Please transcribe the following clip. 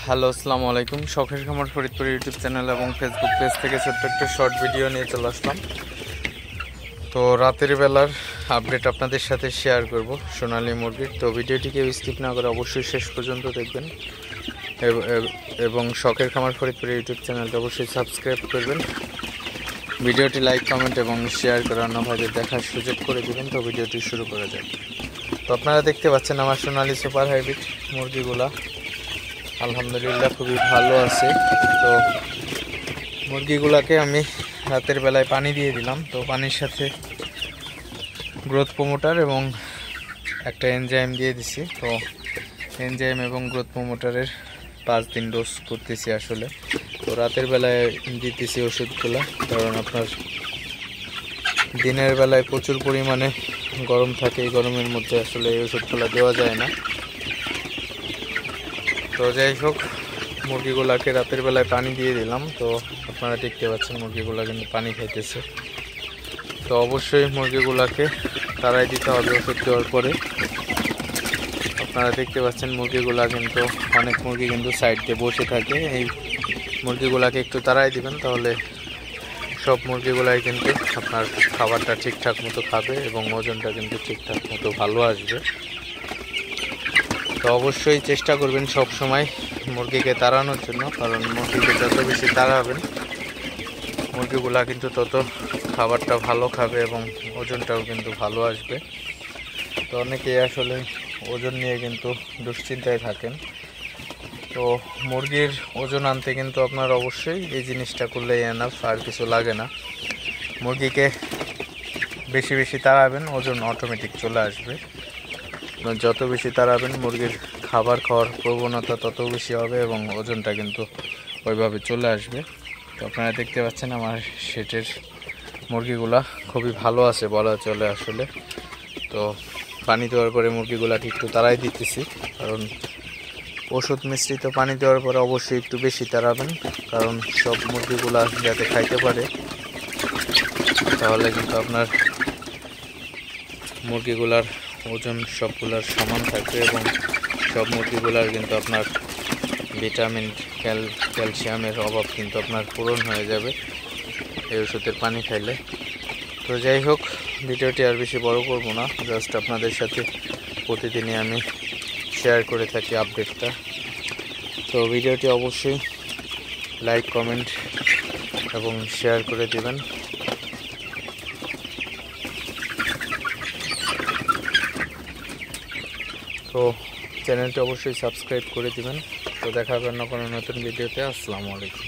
Hello, আসসালামু আলাইকুম। শখের খামার ফরিদপুর ইউটিউব চ্যানেল এবং ফেসবুক পেজ থেকে ছোট্ট একটা শর্ট ভিডিও নিয়ে চলে আসলাম। তো রাতের বেলার আপডেট আপনাদের সাথে শেয়ার করব সোনালী মুরগির। তো ভিডিওটিকে স্কিপ না করে অবশ্যই শেষ পর্যন্ত দেখবেন এবং শখের খামার ফরিদপুর ইউটিউব চ্যানেলটা অবশ্যই সাবস্ক্রাইব করবেন। ভিডিওটি লাইক, কমেন্ট এবং শেয়ার করে অন্য ভাইদের দেখার সুযোগ করে দেবেন। তো ভিডিওটি শুরু করা যাক। তো আপনারা দেখতে পাচ্ছেন আমার সোনালী সুপার হাইব্রিড মুরগিগুলা আলহামদুলিল্লাহ খুবই ভালো আছে। তো মুরগিগুলাকে আমি রাতের বেলায় পানি দিয়ে দিলাম। তো পানির সাথে গ্রোথ প্রমোটার এবং একটা এনজাইম দিয়ে দিছি। তো এনজাইম এবং গ্রোথ প্রমোটারের 5 দিন ডোজ করতেছি আসলে। তো রাতের বেলায় দিতেছি ওষুধগুলো, কারণ আপনার দিনের বেলায় প্রচুর পরিমাণে গরম থাকে। এই গরমের মধ্যে আসলে এই ওষুধগুলো দেওয়া যায় না। তো যাই হোক, মুরগিগুলাকে রাতের বেলায় পানি দিয়ে দিলাম। তো আপনারা দেখতে পাচ্ছেন মুরগিগুলা কিন্তু পানি খাইতেছে। তো অবশ্যই মুরগিগুলাকে তাড়াই দিতে হবে ওষুধ দেওয়ার পরে। আপনারা দেখতে পাচ্ছেন মুরগিগুলা কিন্তু অনেক মুরগি কিন্তু সাইড দিয়ে বসে থাকে। এই মুরগিগুলাকে একটু তাড়াই দিবেন, তাহলে সব মুরগিগুলাই কিন্তু আপনার খাবারটা ঠিকঠাক মতো খাবে এবং ওজনটা কিন্তু ঠিকঠাক মতো ভালো আসবে। তো অবশ্যই চেষ্টা করবেন সব সময় মুরগিকে তাড়ানোর জন্য, কারণ মুরগিকে যত বেশি তাড়াবেন মুরগিগুলা কিন্তু তত খাবারটা ভালো খাবে এবং ওজনটাও কিন্তু ভালো আসবে। তো অনেকেই আসলে ওজন নিয়ে কিন্তু দুশ্চিন্তায় থাকেন। তো মুরগির ওজন আনতে কিন্তু আপনার অবশ্যই এই জিনিসটা করলেই এনাফ, আর কিছু লাগে না। মুরগিকে বেশি বেশি তাড়াবেন, ওজন অটোমেটিক চলে আসবে। যত বেশি তাড়াবেন মুরগির খাবার খাওয়ার প্রবণতা তত বেশি হবে এবং ওজনটা কিন্তু ওইভাবে চলে আসবে। তো আপনারা দেখতে পাচ্ছেন আমার সেটের মুরগিগুলা খুবই ভালো আছে বলা চলে আসলে। তো পানি দেওয়ার পরে মুরগিগুলাকে একটু তাড়াই দিতেছি, কারণ ওষুধ মিশ্রিত পানি দেওয়ার পরে অবশ্যই একটু বেশি তাড়াবেন, কারণ সব মুরগিগুলা যাতে খাইতে পারে, তাহলে কিন্তু আপনার মুরগিগুলার ওজন সবগুলার সমান থাকবে এবং সব মুরগিগুলার কিন্তু আপনার ভিটামিন ক্যালসিয়ামের অভাব কিন্তু আপনার পূরণ হয়ে যাবে এই ওষুধের পানি খাইলে। তো যাই হোক, ভিডিওটি আর বেশি বড় করব না, জাস্ট আপনাদের সাথে প্রতিদিনই আমি শেয়ার করে থাকি আপডেটটা। তো ভিডিওটি অবশ্যই লাইক, কমেন্ট এবং শেয়ার করে দিবেন। তো চ্যানেলটি অবশ্যই সাবস্ক্রাইব করে দিবেন। তো দেখা হবে অন্য কোনো নতুন ভিডিওতে। আসসালামু আলাইকুম।